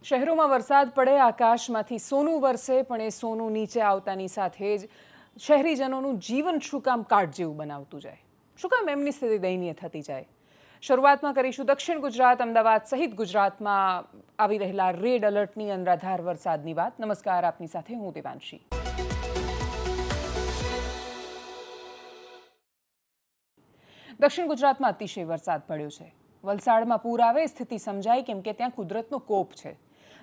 શહેરોમાં વરસાદ પડે, આકાશમાંથી સોનું વરસે, પણ એ સોનું નીચે આવતાની સાથે જ શહેરીજનોનું જીવન શું કામ કાટ જેવું બનાવતું જાય? શું કામ એમની સ્થિતિ દયનીય થતી જાય? શરૂઆતમાં કરીશું દક્ષિણ ગુજરાત, અમદાવાદ સહિત ગુજરાતમાં આવી રહેલા રેડ એલર્ટની અનરાધાર વરસાદની વાત. નમસ્કાર, આપની સાથે હું દેવાંશી. દક્ષિણ ગુજરાતમાં અતિશય વરસાદ પડ્યો છે. વલસાડમાં પૂર આવે સ્થિતિ સમજાય, કેમ કે ત્યાં કુદરતનો કોપ છે.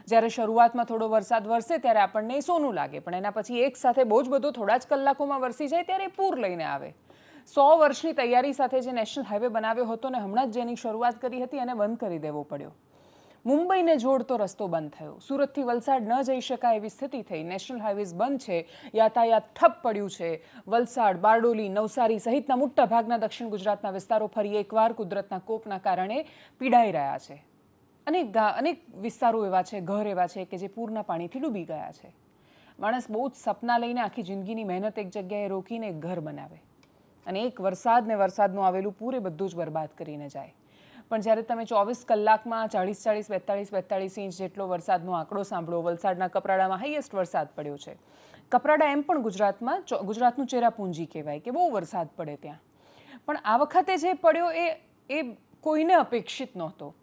જ્યારે શરૂઆતમાં થોડો વરસાદ વરસે ત્યારે આપણને સોનું લાગે, પણ એના પછી એક સાથે બહુ જ બધો થોડા જ કલાકોમાં વરસી જાય ત્યારે પૂર લઈને આવે. 100 વર્ષની તૈયારી સાથે જે નેશનલ હાઈવે બનાવ્યો હતો ને હમણાં જ જેની શરૂઆત કરી હતી એને બંધ કરી દેવો પડ્યો. મુંબઈને જોડતો રસ્તો બંધ થયો. સુરતથી વલસાડ ન જઈ શકાય એવી સ્થિતિ થઈ. નેશનલ હાઈવેઝ બંધ છે, યાતાયાત ઠપ પડ્યું છે. વલસાડ, બારડોલી, નવસારી સહિતના મોટા ભાગના દક્ષિણ ગુજરાતના વિસ્તારો ફરી એકવાર કુદરતના કોપના કારણે પીડાઈ રહ્યા છે. અનેક વિસ્તારો એવા છે, ઘર એવા છે કે જે પૂરના પાણીથી ડૂબી ગયા છે. માણસ બહુ જ સપના લઈને આખી જિંદગીની મહેનત એક જગ્યાએ રોકીને એક ઘર બનાવે, અને એક વરસાદનું આવેલું પૂર એ બધું જ બરબાદ કરીને જાય. પણ જ્યારે તમે 24 કલાકમાં 42 ઇંચ જેટલો વરસાદનો આંકડો સાંભળો, વલસાડના કપરાડામાં હાઈએસ્ટ વરસાદ પડ્યો છે. કપરાડા એમ પણ ગુજરાતનું ચેરાપુંજી કહેવાય કે બહુ વરસાદ પડે ત્યાં. પણ આ વખતે જે પડ્યો એ કોઈને અપેક્ષિત નહોતો.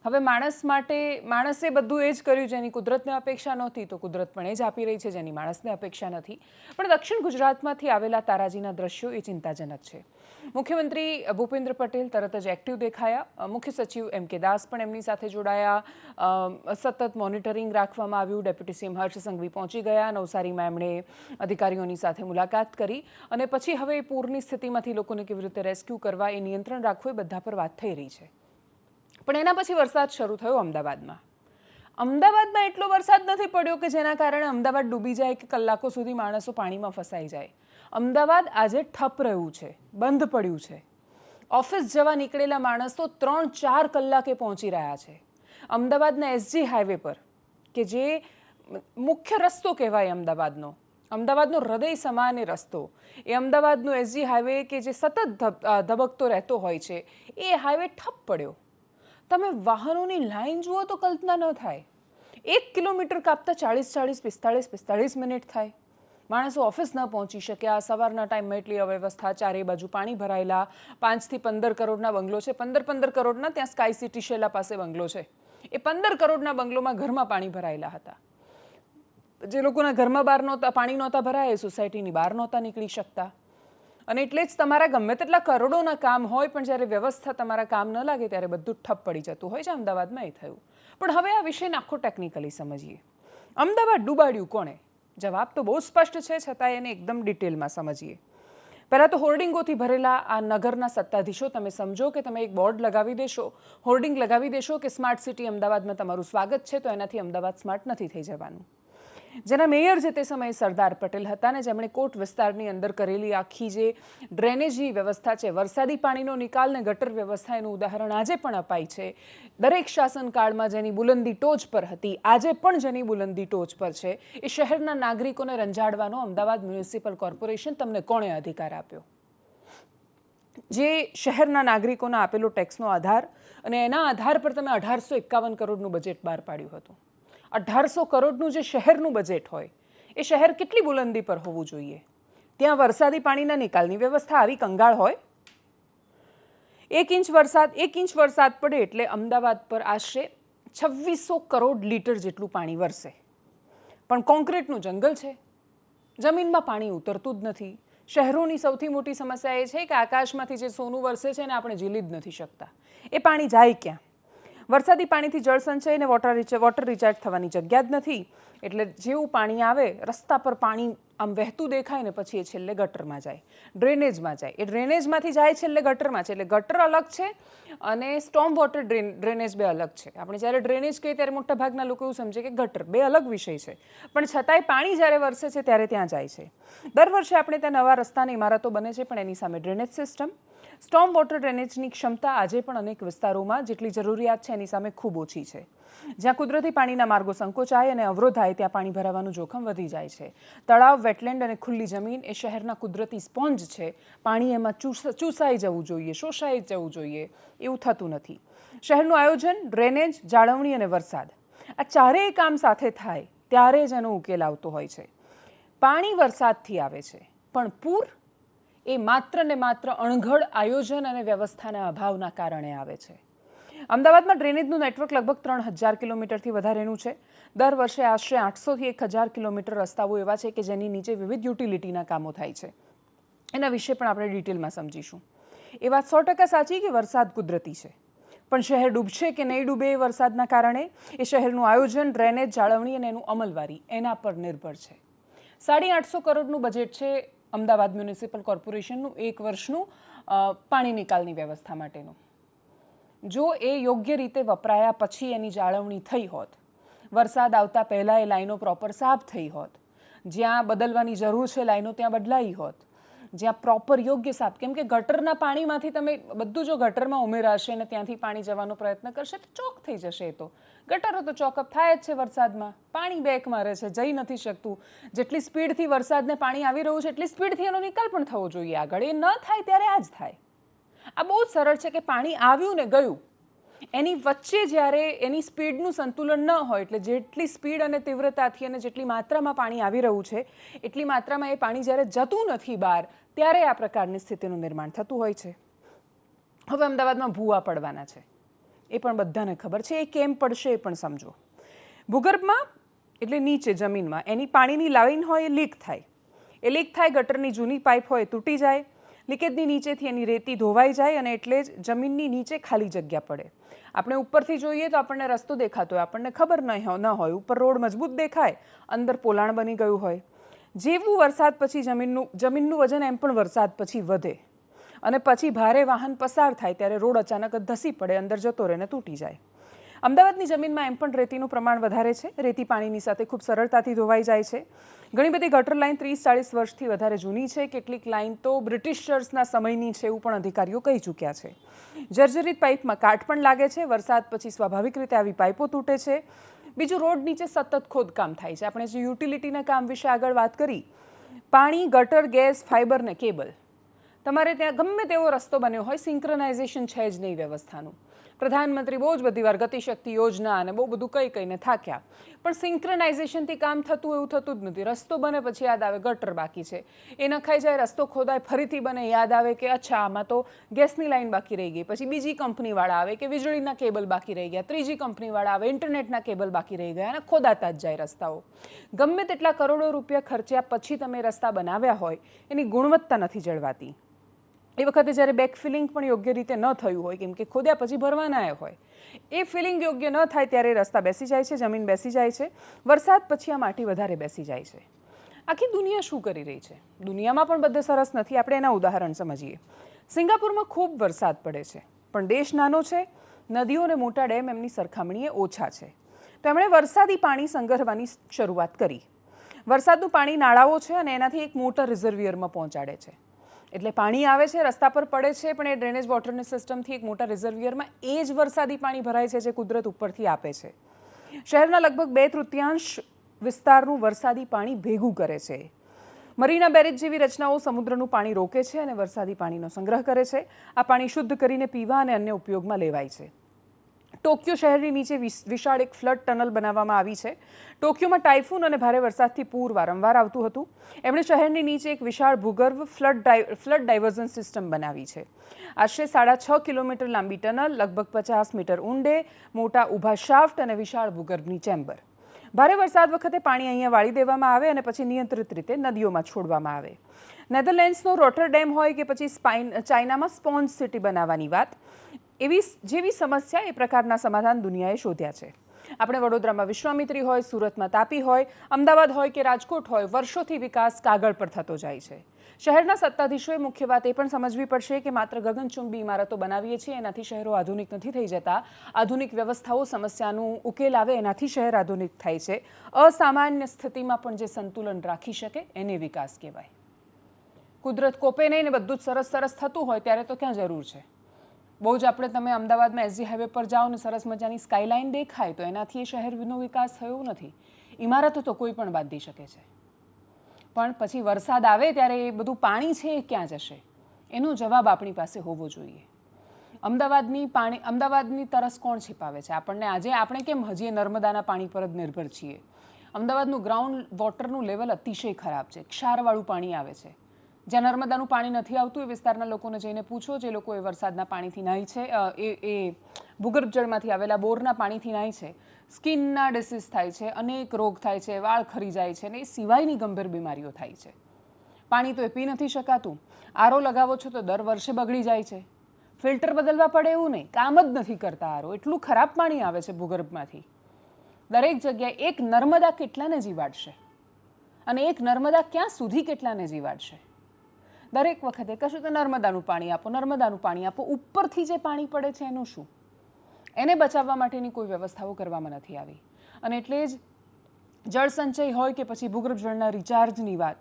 હવે માણસે બધું એ જ કર્યું જેની કુદરતને અપેક્ષા નહોતી, તો કુદરત પણ એ જ આપી રહી છે જેની માણસને અપેક્ષા નથી. પણ દક્ષિણ ગુજરાતમાંથી આવેલા તારાજીના દ્રશ્યો એ ચિંતાજનક છે. મુખ્યમંત્રી ભૂપેન્દ્ર પટેલ તરત જ એક્ટિવ દેખાયા. મુખ્ય સચિવ M.K. દાસ પણ એમની સાથે જોડાયા. સતત મોનિટરિંગ રાખવામાં આવ્યું. ડેપ્યુટી સીએમ હર્ષ સંઘવી પહોંચી ગયા. નવસારીમાં એમણે અધિકારીઓની સાથે મુલાકાત કરી, અને પછી હવે પૂરની સ્થિતિમાંથી લોકોને કેવી રીતે રેસ્ક્યુ કરવા, એ નિયંત્રણ રાખવું, એ બધા પર વાત થઈ રહી છે. પણ એના પછી વરસાદ શરૂ થયો અમદાવાદમાં. અમદાવાદમાં એટલો વરસાદ નથી પડ્યો કે જેના કારણે અમદાવાદ ડૂબી જાય કે કલાકો સુધી માણસો પાણીમાં ફસાઈ જાય. અમદાવાદ આજે ઠપ રહ્યું છે, બંધ પડ્યું છે. ઓફિસ જવા નીકળેલા માણસો 3-4 કલાકે પહોંચી રહ્યા છે. અમદાવાદના SG હાઈવે પર, કે જે મુખ્ય રસ્તો કહેવાય અમદાવાદનો હૃદય સમાન રસ્તો, એ અમદાવાદનો SG હાઈવે કે જે સતત ધબકતો રહેતો હોય છે, એ હાઈવે ઠપ પડ્યો. તમે વાહનોની લાઈન જુઓ તો કલ્પના ન થાય. 1 કિલોમીટર કાપતા 45 મિનિટ થાય. માણસો ઓફિસ ન પહોંચી શક્યા. સવારના ટાઈમમાં એટલી અવ્યવસ્થા, ચારે બાજુ પાણી ભરાયેલા. 5 થી 15 કરોડના બંગલો છે. 15 કરોડના ત્યાં સ્કાય સિટી શેલા પાસે બંગલો છે. એ 15 કરોડના બંગલોમાં ઘરમાં પાણી ભરાયેલા હતા. જે લોકોના ઘરમાં પાણી નહોતા ભરાયા, એ સોસાયટીની બહાર નહોતા નીકળી શકતા. અને એટલે જ તમારા ગમે તેટલા કરોડોના કામ હોય, પણ જ્યારે વ્યવસ્થા તમારા કામ ન લાગે ત્યારે બધું ઠપ પડી જતું હોય છે. અમદાવાદમાં એ થયું. પણ હવે આ વિષયને આખો ટેકનિકલી સમજીએ. અમદાવાદ ડૂબાડ્યું કોણે? જવાબ તો બહુ સ્પષ્ટ છે, છતાં એને એકદમ ડિટેલમાં સમજીએ. પહેલાં તો હોર્ડિંગોથી ભરેલા આ નગરના સત્તાધીશો, તમે સમજો કે તમે એક બોર્ડ લગાવી દેશો, હોર્ડિંગ લગાવી દેશો કે સ્માર્ટ સિટી અમદાવાદમાં તમારું સ્વાગત છે, તો એનાથી અમદાવાદ સ્માર્ટ નથી થઈ જવાનું. જેના મેયર જે તે સમયે સરદાર પટેલ હતા ને જેમણે કોટ વિસ્તારની અંદર કરેલી આખી જે ડ્રેનેજની વ્યવસ્થા છે, વરસાદી પાણીનો નિકાલ ને ગટર વ્યવસ્થા, એનું ઉદાહરણ આજે પણ અપાય છે. દરેક શાસનકાળમાં જેની બુલંદી ટોચ પર હતી, આજે પણ જેની બુલંદી ટોચ પર છે, એ શહેરના નાગરિકોને રંજાડવાનો અમદાવાદ મ્યુનિસિપલ કોર્પોરેશન તમને કોણે અધિકાર આપ્યો? જે શહેરના નાગરિકોને આપેલો ટેક્સનો આધાર, અને એના આધાર પર તમે 1851 કરોડનું બજેટ બહાર પાડ્યું હતું. 1800 કરોડનું જે શહેરનું બજેટ હોય, એ શહેર કેટલી બુલંદી પર હોવું જોઈએ? ત્યાં વરસાદી પાણીના નિકાલની વ્યવસ્થા આવી કંગાળ હોય? 1 ઇંચ વરસાદ પડે એટલે અમદાવાદ પર આશરે 2600 કરોડ લીટર જેટલું પાણી વરસે. પણ કોન્ક્રીટનું જંગલ છે, જમીનમાં પાણી ઉતરતું જ નથી. શહેરોની સૌથી મોટી સમસ્યા એ છે કે આકાશમાંથી જે સોનું વરસે છે એને આપણે ઝીલી જ નથી શકતા. એ પાણી જાય ક્યાં? વરસાદી પાણીથી જળ સંચય અને વોટર રિચાર્જ થવાની જગ્યા જ નથી. એટલે જેવું પાણી આવે, રસ્તા પર પાણી આમ વહેતું દેખાય ને પછી એ છેલ્લે ગટરમાં જાય, ડ્રેનેજમાં જાય. એ ડ્રેનેજમાંથી જાય છેલ્લે ગટરમાં છે. એટલે ગટર અલગ છે અને સ્ટોર્મ વોટર ડ્રેનેજ બે અલગ છે. આપણે જ્યારે ડ્રેનેજ કહીએ ત્યારે મોટા ભાગના લોકો એવું સમજે કે ગટર, બે અલગ વિષય છે. પણ છતાંય પાણી જ્યારે વરસે છે ત્યારે ત્યાં જાય છે. દર વર્ષે આપણે ત્યાં નવા રસ્તાની ઇમારતો બને છે, પણ એની સામે ડ્રેનેજ સિસ્ટમ, સ્ટોર્મ વોટર ડ્રેનેજની ક્ષમતા આજે પણ અનેક વિસ્તારોમાં જેટલી જરૂરિયાત છે એની સામે ખૂબ ઓછી છે. જ્યાં કુદરતી પાણીના માર્ગો સંકોચાય અને અવરોધાય ત્યાં પાણી ભરાવાનું જોખમ વધી જાય છે. તળાવ, વેટલેન્ડ અને ખુલ્લી જમીન એ શહેરના કુદરતી સ્પોન્જ છે. પાણી એમાં ચૂસાઈ જવું જોઈએ, શોષાઈ જવું જોઈએ, એવું થતું નથી. શહેરનું આયોજન, ડ્રેનેજ, જાળવણી અને વરસાદ, આ ચારેય કામ સાથે થાય ત્યારે જ એનો ઉકેલ આવતો હોય છે. પાણી વરસાદથી આવે છે, પણ પૂર એ માત્ર ને માત્ર અણઘડ આયોજન અને વ્યવસ્થાના અભાવના કારણે આવે છે. અમદાવાદમાં ડ્રેનેજનું નેટવર્ક લગભગ 3000 કિલોમીટરથી વધારેનું છે. દર વર્ષે આશરે 800થી 1000 કિલોમીટર રસ્તાઓ એવા છે કે જેની નીચે વિવિધ યુટિલિટીના કામો થાય છે. એના વિશે પણ આપણે ડિટેલમાં સમજીશું. એ વાત 100% સાચી કે વરસાદ કુદરતી છે, પણ શહેર ડૂબશે કે નહીં ડૂબે એ વરસાદના કારણે એ શહેરનું આયોજન, ડ્રેનેજ, જાળવણી અને એનું અમલવારી એના પર નિર્ભર છે. 850 કરોડનું બજેટ છે અમદાવાદ મ્યુનિસિપલ કોર્પોરેશનનું 1 વર્ષનું પાણી નિકાલની વ્યવસ્થા માટેનું. જો એ યોગ્ય રીતે વપરાયા પછી એની જાળવણી થઈ હોત, વરસાદ આવતા પહેલાં એ લાઈનો પ્રોપર સાફ થઈ હોત, જ્યાં બદલવાની જરૂર છે લાઈનો ત્યાં બદલાઈ હોત, જ્યાં પ્રોપર યોગ્ય સાફ, કેમ કે ગટરના પાણીમાંથી તમે બધું જો ગટરમાં ઉમેરાશે અને ત્યાંથી પાણી જવાનો પ્રયત્ન કરશે તો ચોક થઈ જશે. તો ગટરો તો ચોકઅપ થાય જ છે વરસાદમાં, પાણી બેક મારે છે, જઈ નથી શકતું. જેટલી સ્પીડથી વરસાદને પાણી આવી રહ્યું છે એટલી સ્પીડથી એનો નિકાલ પણ થવો જોઈએ આગળ. એ ન થાય ત્યારે આ જ થાય. આ બહુ જ સરળ છે કે પાણી આવ્યું ને ગયું, એની વચ્ચે જ્યારે એની સ્પીડનું સંતુલન ન હોય, એટલે જેટલી સ્પીડ અને તીવ્રતાથી અને જેટલી માત્રામાં પાણી આવી રહ્યું છે એટલી માત્રામાં એ પાણી જ્યારે જતું નથી બહાર, ત્યારે આ પ્રકારની સ્થિતિનું નિર્માણ થતું હોય છે. હવે અમદાવાદમાં ભૂવા પડવાના છે, એ પણ બધાને ખબર છે. એ કેમ પડશે એ પણ સમજો. ભૂગર્ભમાં એટલે નીચે જમીનમાં એની પાણીની લાઈન હોય એ લીક થાય. એ લીક થાય, ગટરની જૂની પાઇપ હોય તૂટી જાય, લીકેજની નીચેથી એની રેતી ધોવાઈ જાય અને એટલે જ જમીનની નીચે ખાલી જગ્યા પડે. આપણે ઉપરથી જોઈએ તો આપણને રસ્તો દેખાતો હોય, આપણને ખબર ન હોય, ઉપર રોડ મજબૂત દેખાય, અંદર પોલાણ બની ગયું હોય. જેવું વરસાદ પછી જમીનનું વજન એમ પણ વરસાદ પછી વધે અને પછી ભારે વાહન પસાર થાય ત્યારે રોડ અચાનક જ ધસી પડે, અંદર જતો રહે ને તૂટી જાય. અમદાવાદની જમીનમાં એમ પણ રેતીનું પ્રમાણ વધારે છે. રેતી પાણીની સાથે ખૂબ સરળતાથી ધોવાઈ જાય છે. ઘણી બધી ગટર લાઈન 30-40 વર્ષથી વધારે જૂની છે. કેટલીક લાઈન તો બ્રિટિશર્સના સમયની છે એવું પણ અધિકારીઓ કહી ચૂક્યા છે. જર્જરિત પાઇપમાં કાટ પણ લાગે છે. વરસાદ પછી સ્વાભાવિક રીતે આવી પાઇપો તૂટે છે. બીજું, રોડ નીચે સતત ખોદકામ થાય છે. આપણે જે યુટિલિટીના કામ વિશે આગળ વાત કરી, પાણી, ગટર, ગેસ, ફાઇબર ને કેબલ, તમારે ત્યાં ગમે તેવો રસ્તો બન્યો હોય, સિંક્રનાઇઝેશન છે જ નહીં વ્યવસ્થાનું. પ્રધાનમંત્રી બહુ જ બધી વાર ગતિશક્તિ યોજના અને બહુ બધું કહીને થાક્યા, પણ સિંક્રનાઇઝેશનથી કામ થતું એવું થતું જ નથી. રસ્તો બને પછી યાદ આવે ગટર બાકી છે, એ નખાઈ જાય, રસ્તો ખોદાય, ફરીથી બને, યાદ આવે કે અચ્છા આમાં તો ગેસની લાઈન બાકી રહી ગઈ. પછી બીજી કંપનીવાળા આવે કે વીજળીના કેબલ બાકી રહી ગયા, ત્રીજી કંપનીવાળા આવે, ઇન્ટરનેટના કેબલ બાકી રહી ગયા અને ખોદાતા જ જાય રસ્તાઓ. ગમે તેટલા કરોડો રૂપિયા ખર્ચ્યા પછી તમે રસ્તા બનાવ્યા હોય, એની ગુણવત્તા નથી જળવાતી. એ વખતે જ્યારે બેકફિલિંગ પણ યોગ્ય રીતે ન થયું હોય, કેમ કે ખોદ્યા પછી ભરવાના હોય, એ ફિલિંગ યોગ્ય ન થાય ત્યારે રસ્તા બેસી જાય છે, જમીન બેસી જાય છે. વરસાદ પછી આ માટી વધારે બેસી જાય છે. આખી દુનિયા શું કરી રહી છે? દુનિયામાં પણ બધે સરસ નથી. આપણે એના ઉદાહરણ સમજીએ. સિંગાપુરમાં ખૂબ વરસાદ પડે છે, પણ દેશ નાનો છે, નદીઓ અને મોટા ડેમ એમની સરખામણીએ ઓછા છે. તો એમણે વરસાદી પાણી સંગ્રહવાની શરૂઆત કરી. વરસાદનું પાણી નાળાઓ છે અને એનાથી એક મોટા રિઝર્વિયરમાં પહોંચાડે છે. એટલે પાણી આવે છે, રસ્તા પર પડે છે, પણ એ ડ્રેનેજ વોટરની સિસ્ટમથી એક મોટા રિઝર્વિયરમાં એ જ વરસાદી પાણી ભરાય છે જે કુદરત ઉપરથી આપે છે. શહેરના લગભગ 2/3 વિસ્તારનું વરસાદી પાણી ભેગું કરે છે. મરીના બેરેજ જેવી રચનાઓ સમુદ્રનું પાણી રોકે છે અને વરસાદી પાણીનો સંગ્રહ કરે છે. આ પાણી શુદ્ધ કરીને પીવા અને અન્ય ઉપયોગમાં લેવાય છે. ટોક્યો શહેરની નીચે વિશાળ એક ફ્લડ ટનલ બનાવવામાં આવી છે. ટોક્યોમાં ટાઇફૂન અને ભારે વરસાદથી પૂર વારંવાર આવતું હતું. એમણે શહેરની નીચે એક વિશાળ ભૂગર્ભ ફ્લડ ડાયવર્ઝન સિસ્ટમ બનાવી છે. આશરે 6.5 કિલોમીટર લાંબી ટનલ, લગભગ 50 મીટર ઊંડે, મોટા ઊભા શાફ્ટ અને વિશાળ ભૂગર્ભની ચેમ્બર. ભારે વરસાદ વખતે પાણી અહીંયા વાળી દેવામાં આવે અને પછી નિયંત્રિત રીતે નદીઓમાં છોડવામાં આવે. નેધરલેન્ડ્સનો રોટરડેમ હોય કે પછી ચાઇનામાં સ્પોન્જ સિટી બનાવવાની વાત, જેવી સમસ્યા એ પ્રકારના સમાધાન દુનિયાએ શોધ્યા છે. આપણે વડોદરામાં વિશ્વામિત્રી હોય, સુરતમાં તાપી હોય, અમદાવાદ હોય કે રાજકોટ હોય, વર્ષોથી વિકાસ કાગળ પર થતો જાય છે. શહેરના સત્તાધીશોએ મુખ્ય વાત એ પણ સમજવી પડશે કે માત્ર ગગનચુંબી ઇમારતો બનાવીએ છીએ એનાથી શહેરો આધુનિક નથી થઈ જતા. આધુનિક વ્યવસ્થાઓ સમસ્યાનું ઉકેલ આવે એનાથી શહેર આધુનિક થાય છે. અસામાન્ય સ્થિતિમાં પણ જે સંતુલન રાખી શકે એને વિકાસ કહેવાય. કુદરત કોપે નહીં ને બધું જ સરસ થતું હોય ત્યારે તો ક્યાં જરૂર છે? બહુ જ તમે અમદાવાદમાં એસજી હાઈવે પર જાઓ ને સરસ મજાની સ્કાયલાઇન દેખાય તો એનાથી એ શહેરનો વિકાસ થયો નથી. ઇમારતો તો કોઈ પણ બાંધી શકે છે, પણ પછી વરસાદ આવે ત્યારે એ બધું પાણી છે એ ક્યાં જશે એનો જવાબ આપણી પાસે હોવો જોઈએ. અમદાવાદની તરસ કોણ छिપાવે છે આપણને? આજે આપણે કેમ હજી નર્મદાના પાણી પર જ નિર્ભર છીએ? અમદાવાદનું ગ્રાઉન્ડ વોટરનું લેવલ અતિશય ખરાબ છે, ક્ષારવાળું પાણી આવે છે. જ્યાં નર્મદાનું પાણી નથી આવતું એ વિસ્તારના લોકોને જઈને પૂછો, જે લોકો એ વરસાદના પાણીથી નાહી છે, એ ભૂગર્ભ જળમાંથી આવેલા બોરના પાણીથી નાહી છે, સ્કિનના ડિસીઝ થાય છે, અનેક રોગ થાય છે, વાળ ખરી જાય છે ને એ સિવાયની ગંભીર બીમારીઓ થાય છે. પાણી તો એ પી નથી શકાતું. આરો લગાવો છો તો દર વર્ષે બગડી જાય છે. ફિલ્ટર બદલવા પડે એવું નહીં, કામ જ નથી કરતા આરો. એટલું ખરાબ પાણી આવે છે ભૂગર્ભમાંથી. દરેક જગ્યાએ એક નર્મદા કેટલાને જીવાડશે અને એક નર્મદા ક્યાં સુધી કેટલાને જીવાડશે? દરેક વખતે કશું તો નર્મદાનું પાણી આપો, નર્મદાનું પાણી આપો. ઉપરથી જે પાણી પડે છે એનું શું? એને બચાવવા માટેની કોઈ વ્યવસ્થાઓ કરવામાં નથી આવી. અને એટલે જ જળ સંચય હોય કે પછી ભૂગર્ભ જળના રિચાર્જની વાત,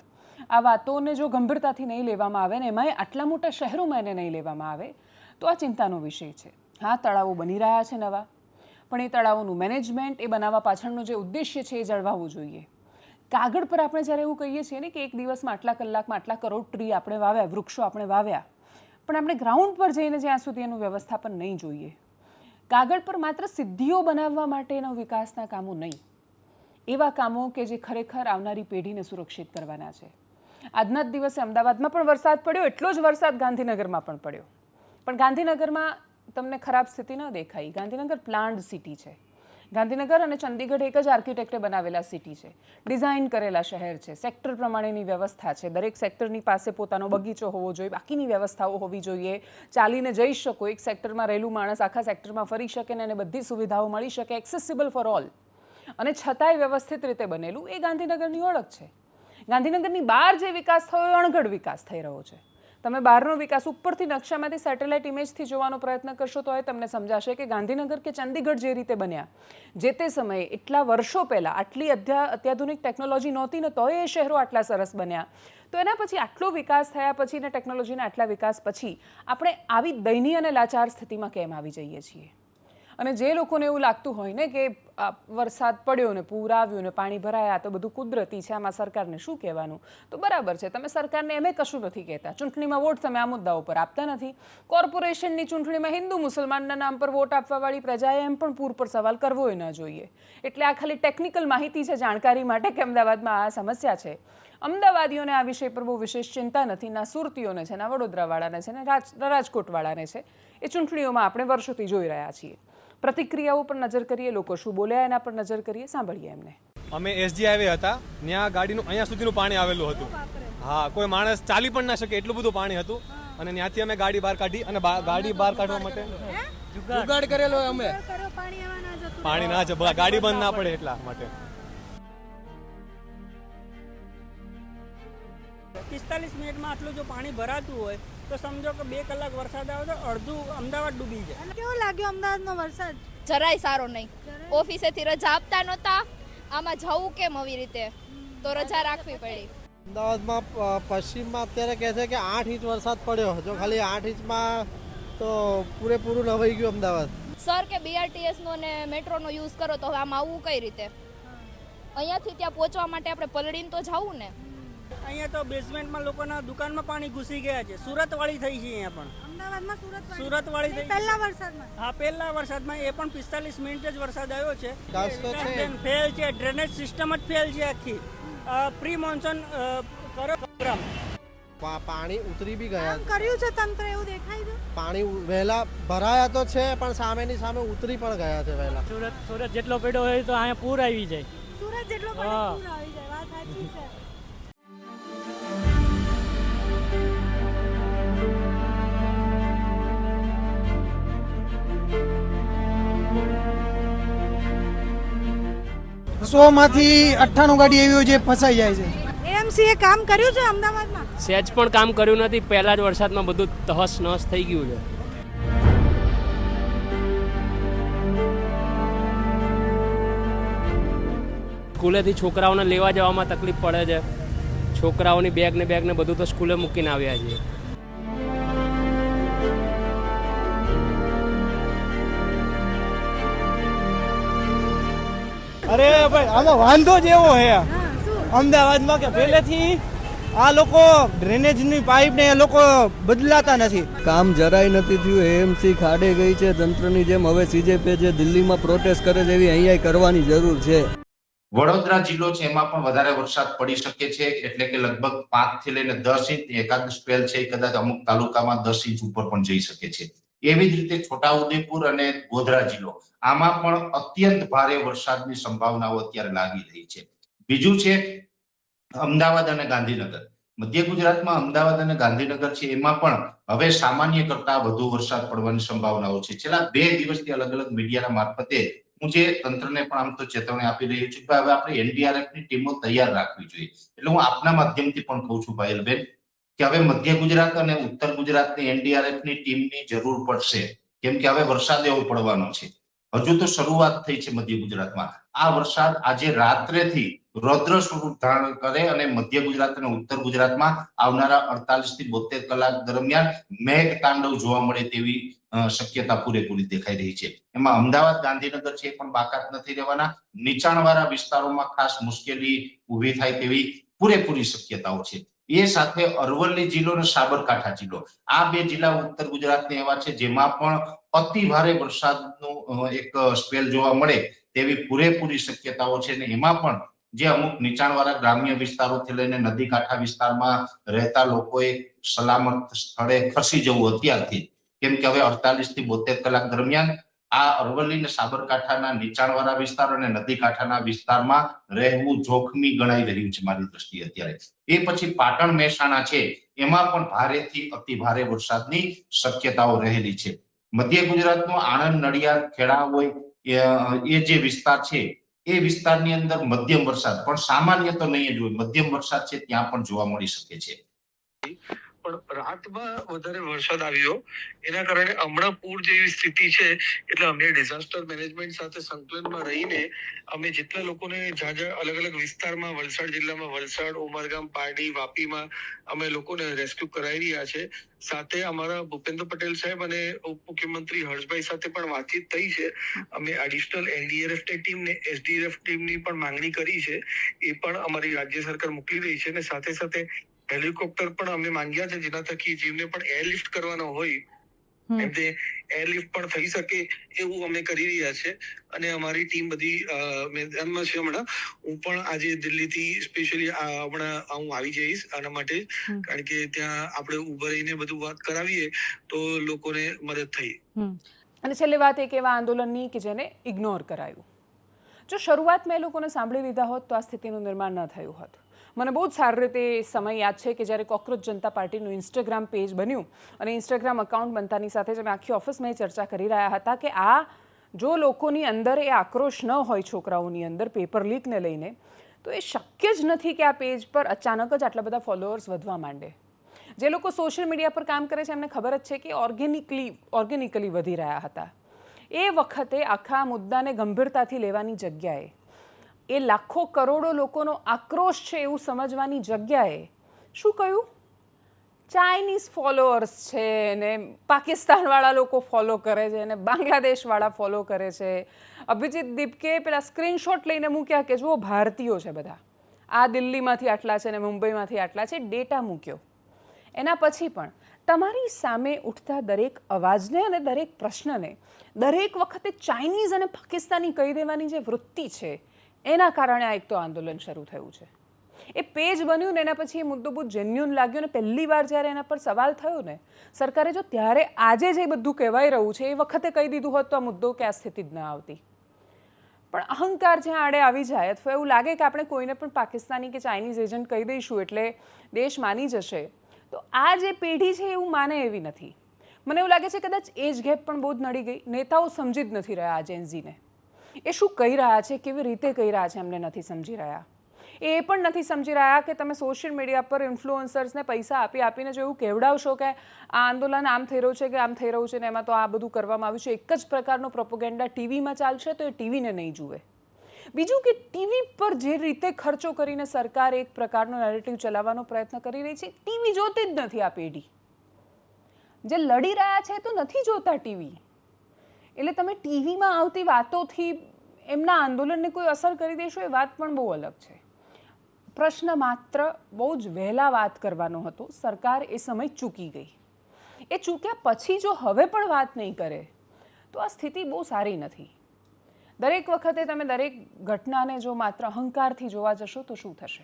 આ વાતોને જો ગંભીરતાથી નહીં લેવામાં આવે ને એમાંય આટલા મોટા શહેરોમાં એને નહીં લેવામાં આવે તો આ ચિંતાનો વિષય છે. હા, તળાવો બની રહ્યા છે નવા, પણ એ તળાવોનું મેનેજમેન્ટ, એ બનાવવા પાછળનું જે ઉદ્દેશ્ય છે એ જળવાવું જોઈએ. કાગળ પર આપણે જ્યારે એવું કહીએ છીએ ને કે એક દિવસમાં આટલા કલાકમાં આટલા કરોડ ટ્રી આપણે વાવ્યા, વૃક્ષો આપણે વાવ્યા, પણ આપણે ગ્રાઉન્ડ પર જઈને જ્યાં સુધી એનું વ્યવસ્થાપન નહીં જોઈએ. કાગળ પર માત્ર સિદ્ધિઓ બનાવવા માટેના વિકાસના કામો નહીં, એવા કામો કે જે ખરેખર આવનારી પેઢીને સુરક્ષિત કરવાના છે. આજના જ દિવસે અમદાવાદમાં પણ વરસાદ પડ્યો, એટલો જ વરસાદ ગાંધીનગરમાં પણ પડ્યો. પણ ગાંધીનગરમાં તમને ખરાબ સ્થિતિ ન દેખાઈ. ગાંધીનગર પ્લાન્ડ સિટી છે. ગાંધીનગર અને ચંદીગઢ એક જ આર્કિટેક્ટે બનાવેલા સિટી છે, ડિઝાઇન કરેલા શહેર છે, સેક્ટર પ્રમાણેની વ્યવસ્થા છે. દરેક સેક્ટરની પાસે પોતાનો બગીચો હોવો જોઈએ, બાકીની વ્યવસ્થાઓ હોવી જોઈએ. ચાલીને જઈ શકો, એક સેક્ટરમાં રહેલું માણસ આખા સેક્ટરમાં ફરી શકે ને એને બધી સુવિધાઓ મળી શકે, એક્સેસિબલ ફોર ઓલ. અને છતાંય વ્યવસ્થિત રીતે બનેલું એ ગાંધીનગરની ઓળખ છે. ગાંધીનગરની બહાર જે વિકાસ થયો એ અણઘડ વિકાસ થઈ રહ્યો છે. તમે બહારનો વિકાસ ઉપરથી નકશામાંથી સેટેલાઇટ ઇમેજથી જોવાનો પ્રયત્ન કરશો તો એ તમને સમજાશે કે ગાંધીનગર કે ચંદીગઢ જે રીતે બન્યા, જે તે સમયે એટલા વર્ષો પહેલાં આટલી અત્યાધુનિક ટેકનોલોજી નહોતી ને તોય એ શહેરો આટલા સરસ બન્યા. તો એના પછી આટલો વિકાસ થયા પછી ને ટેકનોલોજીના આટલા વિકાસ પછી આપણે આવી દયનીય અને લાચાર સ્થિતિમાં કેમ આવી જઈએ છીએ? અને જે લોકોને એવું લાગતું હોય ને કે વરસાદ પડ્યો ને પૂર આવ્યું ને પાણી ભરાયા તો બધું કુદરતી છે, આમાં સરકારને શું કહેવાનું? તો બરાબર છે, તમે સરકારને એમે કશું નથી કહેતા. ચૂંટણીમાં વોટ તમે આ મુદ્દાઓ પર આપતા નથી. કોર્પોરેશનની ચૂંટણીમાં હિન્દુ મુસલમાનના નામ પર વોટ આપવાવાળી પ્રજાએ એમ પણ પૂર પર સવાલ કરવો ન જોઈએ. એટલે આ ખાલી ટેકનિકલ માહિતી છે જાણકારી માટે કે અમદાવાદમાં આ સમસ્યા છે. અમદાવાદીઓને આ વિષય પર બહુ વિશેષ ચિંતા નથી, ના સુરતીઓને છે, ના વડોદરાવાળાને છે, ને રાજકોટવાળાને છે. એ ચૂંટણીઓમાં આપણે વર્ષોથી જોઈ રહ્યા છીએ. પ્રતિક્રિયાઓ પર નજર કરીએ, લોકો શું બોલ્યા એના પર નજર કરીએ, સાંભળીએ એમને. અમે એસજી હાઈવે હતા, ત્યાં ગાડીનું અહીંયા સુધીનું પાણી આવેલું હતું. હા, કોઈ માણસ ચાલી પણ ના શકે એટલું બધું પાણી હતું. અને ત્યાંથી અમે ગાડી બહાર કાઢી અને ગાડી બહાર કાઢવા માટે જુગાડ કરેલો અમે. પાણી ના જ ગાડી બંધ ના પડે એટલા માટે. 45 મિનિટમાં આટલું જો પાણી ભરાતું હોય તો સમજો કે 2 કલાક વરસાદ આવે તો અડધું અમદાવાદ ડૂબી જાય. કેવો લાગ્યો અમદાવાદનો વરસાદ? જરાય સારો નહીં. ઓફિસેથી રજા આપતા નહોતા, આમાં જવું કેમ આવી રીતે, તો રજા રાખવી પડી. અમદાવાદમાં પશ્ચિમમાં અત્યારે કહે છે કે 8 ઇંચ વરસાદ પડ્યો. જો ખાલી 8 ઇંચમાં તો પૂરેપૂરું નવાઈ ગયું અમદાવાદ. સર કે બીઆરટીએસનો ને મેટ્રોનો યુઝ કરો તો હવે આમાં આવવું કઈ રીતે? અહીંયાથી ત્યાં પહોંચવા માટે આપણે પલળીને તો જવું ને. અહીંયા તો બેઝમેન્ટમાં લોકોના દુકાનમાં પાણી ઘૂસી ગયા છે. સુરત વાળી થઈ છે અહીંયા પણ. અમદાવાદમાં સુરત વાળી થઈ પહેલા વરસાદમાં. હા, પહેલા વરસાદમાં એ પણ 45 મિનિટ જ વરસાદ આવ્યો છે. ફેલ છે, ડ્રેનેજ સિસ્ટમ જ ફેલ છે આખી. પ્રી મોન્સૂન કરો પાણી ઉતરી બી ગયા. કર્યું છે તંત્ર એવું દેખાય છે. પાણી વહેલા ભરાયા તો છે પણ સામેની સામે ઉતરી પણ ગયા છે વહેલા. સુરત જેટલો પડ્યો હોય તો અહીંયા પૂર આવી જાય. સુરત જેટલો પડે પૂર આવી જાય, વાત સાચી છે. માંથી 98 ગાડી એવી હોય જે ફસાઈ જાય છે. એએમસીએ કામ કર્યું છે અમદાવાદમાં? સહેજ પણ કામ કર્યું નથી. પહેલા જ વરસાદમાં બધું તહસ નહસ થઈ ગયું છે. સ્કૂલેથી છોકરાઓને લેવા જવામાં તકલીફ પડે છે. છોકરાઓની બેગ ને બધું તો સ્કૂલે મૂકીને આવ્યા છીએ. અરે ભાઈ આમાં વાંધો જ એવો હે અમદાવાદમાં કે પહેલેથી આ લોકો ડ્રેનેજની પાઇપ ને એ લોકો બદલાતા નથી. કામ જરાય નથી થયું. એએમસી ખાડે ગઈ છે તંત્રની જેમ. હવે સીજેપી જે દિલ્હીમાં પ્રોટેસ્ટ કરે છે એવી અહીંયા કરવાની જરૂર છે. વડોદરા જિલ્લો છે એમાં પણ વધારે વરસાદ પડી શકે છે, એટલે કે લગભગ 5 થી લઈને 10 ઇંચ, એકાદ સ્પેલ છે કદાચ અમુક તાલુકામાં 10 ઇંચ ઉપર પણ જઈ શકે છે. એવી જ રીતે છોટાઉદેપુર અને ગોધરા જિલ્લો, આમાં પણ અત્યંત ભારે વરસાદની સંભાવનાઓ અત્યારે લાગી રહી છે. બીજું છે અમદાવાદ અને ગાંધીનગર. મધ્ય ગુજરાતમાં અમદાવાદ અને ગાંધીનગર છે એમાં પણ હવે સામાન્ય કરતા વધુ વરસાદ પડવાની સંભાવનાઓ છે. છેલ્લા 2 દિવસથી અલગ અલગ મીડિયાના મારફતે હું જે તંત્રને પણ આમ તો ચેતવણી આપી રહ્યો છું કે હવે આપણે એનડીઆરએફ ની ટીમો તૈયાર રાખવી જોઈએ. એટલે હું આપના માધ્યમથી પણ કહું છું પાયલબેન કે હવે મધ્ય ગુજરાત અને ઉત્તર ગુજરાતની એનડીઆરએફ ની ટીમની જરૂર પડશે, કેમ કે હવે વરસાદ એવો પડવાનો છે. હજુ તો શરૂઆત થઈ છે મધ્ય ગુજરાતમાં. આ વરસાદ આજે રાત્રેથી રૌદ્ર સ્વરૂપ ધારણ કરે અને મધ્ય ગુજરાત અને ઉત્તર ગુજરાતમાં આવનારા 48 થી 72 કલાક દરમિયાન મેઘ તાંડવ જોવા મળે તેવી શક્યતા પૂરેપૂરી દેખાઈ રહી છે. એમાં અમદાવાદ, ગાંધીનગર છે પણ બાકાત નથી રહેવાના. નીચાણવાળા વિસ્તારોમાં ખાસ મુશ્કેલી ઊભી થાય તેવી પૂરેપૂરી શક્યતાઓ છે. એ સાથે અરવલ્લી જિલ્લો અને સાબરકાંઠા જિલ્લો, આ 2 જિલ્લા ઉત્તર ગુજરાતના એવા છે જેમાં પણ અતિ ભારે વરસાદનું એક સ્પેલ જોવા મળે તેવી પૂરેપૂરી શક્યતાઓ છે. અને એમાં પણ જે અમુક નીચાણવાળા ગ્રામ્ય વિસ્તારોથી લઈને નદી કાંઠા વિસ્તારમાં રહેતા લોકોએ સલામત સ્થળે ખસી જવું અત્યારથી, કેમ કે હવે 48 થી 72 કલાક દરમિયાન આ અરવલ્લી અને સાબરકાંઠાના નીચાણવાળા વિસ્તાર અને નદી કાંઠાના વિસ્તારમાં રહેવું જોખમી ગણાઈ રહ્યું છે મારી દ્રષ્ટિએ અત્યારે. એ પછી પાટણ, મહેસાણા છે એમાં પણ ભારેથી અતિ ભારે વરસાદની શક્યતાઓ રહેલી છે. મધ્ય ગુજરાતનો આણંદ, નડિયાદ, ખેડા હોય એ જે વિસ્તાર છે એ વિસ્તારની અંદર મધ્યમ વરસાદ, પણ સામાન્ય તો નહીં જ હોય, મધ્યમ વરસાદ છે ત્યાં પણ જોવા મળી શકે છે. પણ રાતમાં વધારે વરસાદ આવ્યો એના કારણે હમણાં પૂર જેવી સ્થિતિ છે, એટલે અમે ડિઝાસ્ટર મેનેજમેન્ટ સાથે સંકલનમાં રહીને અમે જેટલા લોકોને જ્યાં અલગ અલગ વિસ્તારમાં, વલસાડ જિલ્લામાં વલસાડ, ઉમરગામ, પારડી, વાપીમાં અમે લોકોને રેસ્ક્યુ કરાવી રહ્યા છે. સાથે અમારા ભૂપેન્દ્ર પટેલ સાહેબ અને ઉપમુખ્યમંત્રી હર્ષભાઈ સાથે પણ વાતચીત થઈ છે. અમે એડિશનલ એનડીઆરએફ ટીમને, એસડીઆરએફ ટીમની પણ માંગણી કરી છે. એ પણ અમારી રાજ્ય સરકાર મોકલી રહી છે. અને સાથે સાથે હેલિકોપ્ટર પણ અમે માંગ્યા છે, જેના થકી જેમને પણ એરલિફ્ટ કરવાનો હોય એમને એરલિફ્ટ પણ થઈ શકે એવું અમે કરી રહ્યા છે. અને અમારી ટીમ બધી મેદાનમાં છે. હમણાં હું પણ આજે દિલ્હીથી સ્પેશિયલી હમણાં હું આવી જઈશ આના માટે, કારણ કે ત્યાં આપણે ઉભા રહીને બધું વાત કરાવીએ તો લોકોને મદદ થઈ. અને છેલ્લી વાત એક એવા આંદોલનની કે જેને ઇગ્નોર કરાયું. જો શરૂઆતમાં એ લોકોને સાંભળી લીધા હોત તો આ સ્થિતિનું નિર્માણ ન થયું હોત. મને બહુ જ સારી રીતે સમય યાદ છે કે જ્યારે કોકરોચ જનતા પાર્ટીનું ઇન્સ્ટાગ્રામ પેજ બન્યું અને ઇન્સ્ટાગ્રામ અકાઉન્ટ બનતાની સાથે જ અમે આખી ઓફિસમાં એ ચર્ચા કરી રહ્યા હતા કે આ જો લોકોની અંદર એ આક્રોશ ન હોય છોકરાઓની અંદર પેપર લીકને લઈને, તો એ શક્ય જ નથી કે આ પેજ પર અચાનક જ આટલા બધા ફોલોઅર્સ વધવા માંડે. જે લોકો સોશિયલ મીડિયા પર કામ કરે છે એમને ખબર જ છે કે ઓર્ગેનિકલી વધી રહ્યા હતા. એ વખતે આખા મુદ્દાને ગંભીરતાથી લેવાની જગ્યાએ, એ લાખો કરોડો લોકોનો આક્રોશ છે એવું સમજવાની જગ્યાએ શું કહ્યું, ચાઇનીઝ ફોલોઅર્સ છે ને પાકિસ્તાનવાળા લોકો ફોલો કરે છે ને બાંગ્લાદેશવાળા ફોલો કરે છે. અભિજીત દીપકે પેલા સ્ક્રીનશોટ લઈને મૂક્યા કે જુઓ ભારતીયો છે બધા, આ દિલ્હીમાંથી આટલા છે ને મુંબઈમાંથી આટલા છે, ડેટા મૂક્યો. એના પછી પણ તમારી સામે ઉઠતા દરેક અવાજને અને દરેક પ્રશ્નને દરેક વખતે ચાઇનીઝ અને પાકિસ્તાની કહી દેવાની જે વૃત્તિ છે એના કારણે આ એક તો આંદોલન શરૂ થયું છે. એ પેજ બન્યું ને એના પછી એ મુદ્દો બહુ જેન્યુન લાગ્યો ને પહેલી વાર જ્યારે એના પર સવાલ થયો ને સરકારે, જો ત્યારે આજે જે બધું કહેવાઈ રહ્યું છે એ વખતે કહી દીધું હોત તો આ મુદ્દો કે આ સ્થિતિ જ ન આવતી. પણ અહંકાર જ્યાં આડે આવી જાય અથવા એવું લાગે કે આપણે કોઈને પણ પાકિસ્તાની કે ચાઇનીઝ એજન્ટ કહી દઈશું એટલે દેશ માની જશે, તો આ જે પેઢી છે એવું માને એવી નથી. મને એવું લાગે છે કદાચ એજ ગેપ પણ બહુ જ નડી ગઈ. નેતાઓ સમજી જ નથી રહ્યા આ જેન્ઝીને, એ શું કહી રહ્યા છે, કેવી રીતે કહી રહ્યા છે એમને નથી સમજી રહ્યા. એ પણ નથી સમજી રહ્યા કે તમે સોશિયલ મીડિયા પર ઇન્ફ્લુઅન્સર્સને પૈસા આપીને જો એવું કહેવડાવશો કે આ આંદોલન આમ થઈ રહ્યું છે કે આમ થઈ રહ્યું છે ને એમાં તો આ બધું કરવામાં આવ્યું છે, એક જ પ્રકારનો પ્રોપોગેન્ડા ટીવીમાં ચાલશે તો એ ટીવીને નહીં જુએ. બીજું કે ટીવી પર જે રીતે ખર્ચો કરીને સરકાર એક પ્રકારનો નેરેટિવ ચલાવવાનો પ્રયત્ન કરી રહી છે, ટીવી જોતી જ નથી આ પેઢી. જે લડી રહ્યા છે તો નથી જોતા ટીવી. એટલે તમે ટીવીમાં આવતી વાતોથી એમના આંદોલનને કોઈ અસર કરી દેશો એ વાત પણ બહુ અલગ છે. પ્રશ્ન માત્ર બહુ જ વહેલા વાત કરવાનો હતો. સરકાર એ સમય ચૂકી ગઈ. એ ચૂક્યા પછી જો હવે પણ વાત નહીં કરે તો આ સ્થિતિ બહુ સારી નથી. દરેક વખતે તમે દરેક ઘટનાને જો માત્ર અહંકારથી જોવા જશો તો શું થશે?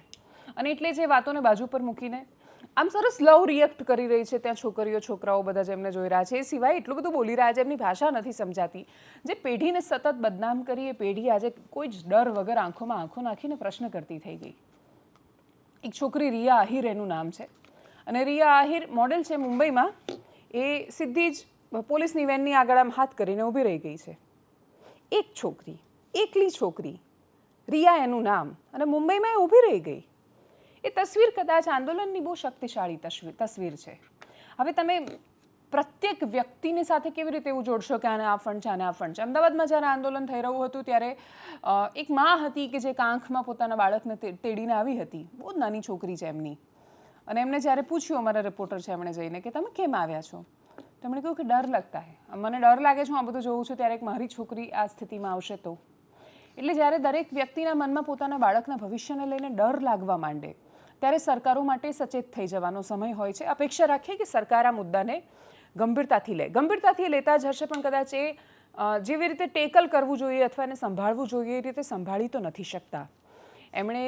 અને એટલે જે વાતોને બાજુ પર મૂકીને આમ સરસ લવ રિએક્ટ કરી રહી છે ત્યાં છોકરીઓ છોકરાઓ બધા જેમને જોઈ રહ્યા છે, એ સિવાય એટલું બધું બોલી રહ્યા છે, એમની ભાષા નથી સમજાતી, જે પેઢીને સતત બદનામ કરી એ પેઢી આજે કોઈ જ ડર વગર આંખોમાં આંખો નાખીને પ્રશ્ન કરતી થઈ ગઈ. એક છોકરી રિયા આહિર એનું નામ છે, અને રિયા આહિર મોડેલ છે મુંબઈમાં. એ સીધી જ પોલીસની વેનની આગળ આમ હાથ કરીને ઊભી રહી ગઈ છે. એક છોકરી, એકલી છોકરી, રિયા એનું નામ, અને મુંબઈમાં એ ઊભી રહી ગઈ. એ તસવીર કદાચ આંદોલનની બહુ શક્તિશાળી તસવીર છે. હવે તમે પ્રત્યેક વ્યક્તિની સાથે કેવી રીતે એવું જોડશો કે આને આ ફંડ છે, આને આ ફંડ છે? અમદાવાદમાં જ્યારે આંદોલન થઈ રહ્યું હતું ત્યારે એક મા હતી કે જે આંખમાં પોતાના બાળકને તેડીને આવી હતી. બહુ જ નાની છોકરી છે એમની. અને એમને જ્યારે પૂછ્યું, અમારા રિપોર્ટર છે એમણે જઈને, કે તમે કેમ આવ્યા છો? તેમણે કહ્યું કે ડર લગતા હે, મને ડર લાગે છે, હું આ બધું જોઉં છું ત્યારે એક મારી છોકરી આ સ્થિતિમાં આવશે તો. એટલે જ્યારે દરેક વ્યક્તિના મનમાં પોતાના બાળકના ભવિષ્યને લઈને ડર લાગવા માંડે ત્યારે સરકારો માટે સચેત થઈ જવાનો સમય હોય છે. અપેક્ષા રાખીએ કે સરકાર આ મુદ્દાને ગંભીરતાથી લે. ગંભીરતાથી લેતા જ હશે, પણ કદાચ એ જેવી રીતે ટેકલ કરવું જોઈએ અથવા એને સંભાળવું જોઈએ એ રીતે સંભાળી તો નથી શકતા. એમણે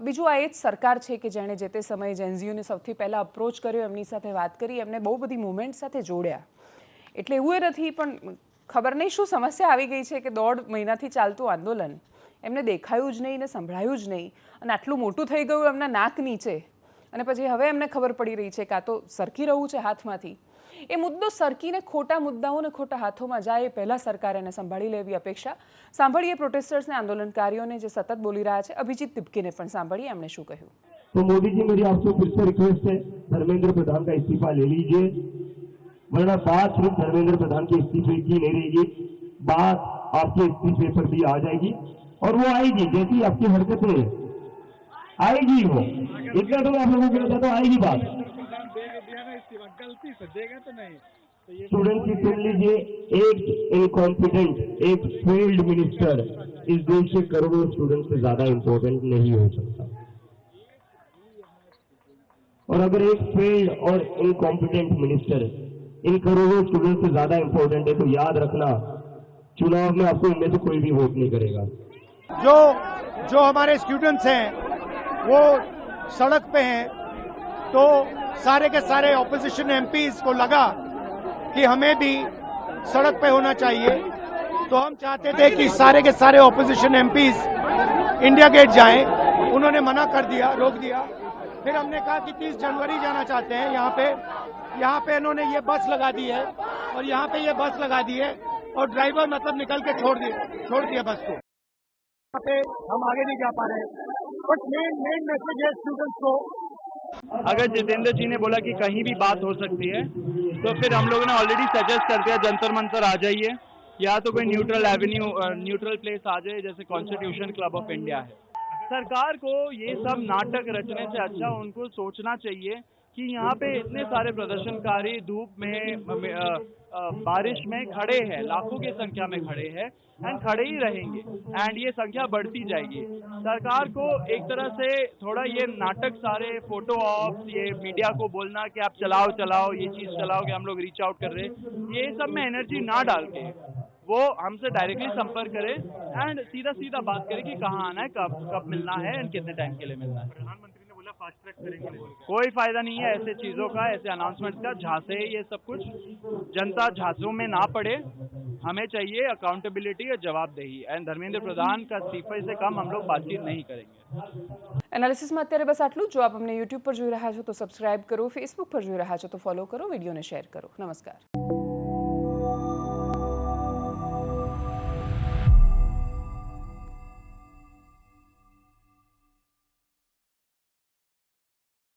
બીજું આ એ જ સરકાર છે કે જેણે જે તે સમયે જેન્ઝીઓને સૌથી પહેલાં અપ્રોચ કર્યો, એમની સાથે વાત કરી, એમને બહુ બધી મુવમેન્ટ સાથે જોડ્યા. એટલે એવું એ નથી, પણ ખબર નહીં શું સમસ્યા આવી ગઈ છે કે 1.5 મહિનાથી ચાલતું આંદોલન એમને દેખાયું જ નહીં ને સંભળાયું જ નહીં, અને આટલું મોટું થઈ ગયું એમના નાક નીચે, અને પછી હવે એમને ખબર પડી રહી છે કે આ તો સરકી રહ્યું છે હાથમાંથી. એ મુદ્દો સરકીને ખોટા મુદ્દાઓને ખોટા હાથોમાં જાય એ પહેલાં સરકારે એને સંભાળી લેવી અપેક્ષા. સાંભળીએ પ્રોટેસ્ટર્સને, આંદોલનકારીઓને જે સતત બોલી રહ્યા છે. અભિજીત તિબકેને પણ સાંભળીએ એમણે શું કહ્યું. तो मोदी जी, मेरी आपसे फिर से रिक्वेस्ट है, धर्मेंद्र प्रधान का इस्तीफा ले लीजिए, वरना बात सिर्फ धर्मेंद्र प्रधान के इस्तीफे की नहीं रहेगी, बात आपके इस्तीफे पर भी आ जाएगी, और वो आएगी जैसी आपकी हरकतें आएगी, वो इतना तो मैं आप लोगों को कहता तो आएगी बात. गलती से देगा तो नहीं. स्टूडेंट की सुन लीजिए, एक इनकॉम्पिटेंट, एक फेल्ड मिनिस्टर इस देश के करोड़ों स्टूडेंट से ज्यादा इम्पोर्टेंट नहीं हो सकता. और अगर एक फेल्ड और इनकॉम्पिटेंट मिनिस्टर इन करोड़ों स्टूडेंट से ज्यादा इम्पोर्टेंट है तो याद रखना, चुनाव में आपको इनमें से कोई भी वोट नहीं करेगा. जो हमारे स्टूडेंट्स हैं वो सड़क पे हैं, तो सारे के सारे ऑपोजिशन एमपीज को लगा कि हमें भी सड़क पे होना चाहिए, तो हम चाहते थे कि सारे के सारे ऑपोजिशन एमपीज इंडिया गेट जाएं. उन्होंने मना कर दिया, रोक दिया. फिर हमने कहा कि 30 जनवरी जाना चाहते हैं. यहाँ पे इन्होंने ये बस लगा दी है, और यहाँ पे ये बस लगा दी है, और ड्राइवर मतलब निकल के छोड़ दिया बस को. यहाँ पे हम आगे नहीं जा पा रहे हैं. बट मेन मैसेज है स्टूडेंट्स को, अगर जितेंद्र जी ने बोला कि कहीं भी बात हो सकती है, तो फिर हम लोगों ने ऑलरेडी सजेस्ट कर दिया जंतर मंतर आ जाइए, या तो कोई न्यूट्रल एवेन्यू, न्यूट्रल प्लेस आ जाए, जैसे कॉन्स्टिट्यूशन क्लब ऑफ इंडिया है. सरकार को ये सब नाटक रचने से अच्छा उनको सोचना चाहिए कि यहाँ पे इतने सारे प्रदर्शनकारी धूप में, बारिश में खड़े हैं, लाखों की संख्या में खड़े हैं, एंड खड़े ही रहेंगे, एंड ये संख्या बढ़ती जाएगी. सरकार को एक तरह से थोड़ा ये नाटक, सारे फोटो ऑप्स, ये मीडिया को बोलना कि आप चलाओ, ये चीज चलाओ कि हम लोग रीच आउट कर रहे हैं, ये सब में एनर्जी ना डाल के वो हमसे डायरेक्टली संपर्क करे एंड सीधा बात करे कि कहाँ आना है, कब मिलना है एंड कितने टाइम के लिए मिलना है. प्रधानमंत्री ने बोला फास्ट ट्रैक करेंगे. कोई फायदा नहीं है ऐसे चीजों का, ऐसे अनाउंसमेंट का. झांसे ये सब कुछ, जनता झांसों में ना पड़े. हमें चाहिए अकाउंटेबिलिटी और जवाबदेही, एंड धर्मेंद्र प्रधान का इस्तीफे से कम हम लोग बातचीत नहीं करेंगे. એનાલિસિસમાં અત્યારે બસ આટલું. જો આપ અમને યુટ્યુબ પર જોઈ રહ્યા છો તો સબસ્ક્રાઇબ કરો, ફેસબુક પર જોઈ રહ્યા છો તો ફોલો કરો, વિડીયોને શેર કરો. નમસ્કાર.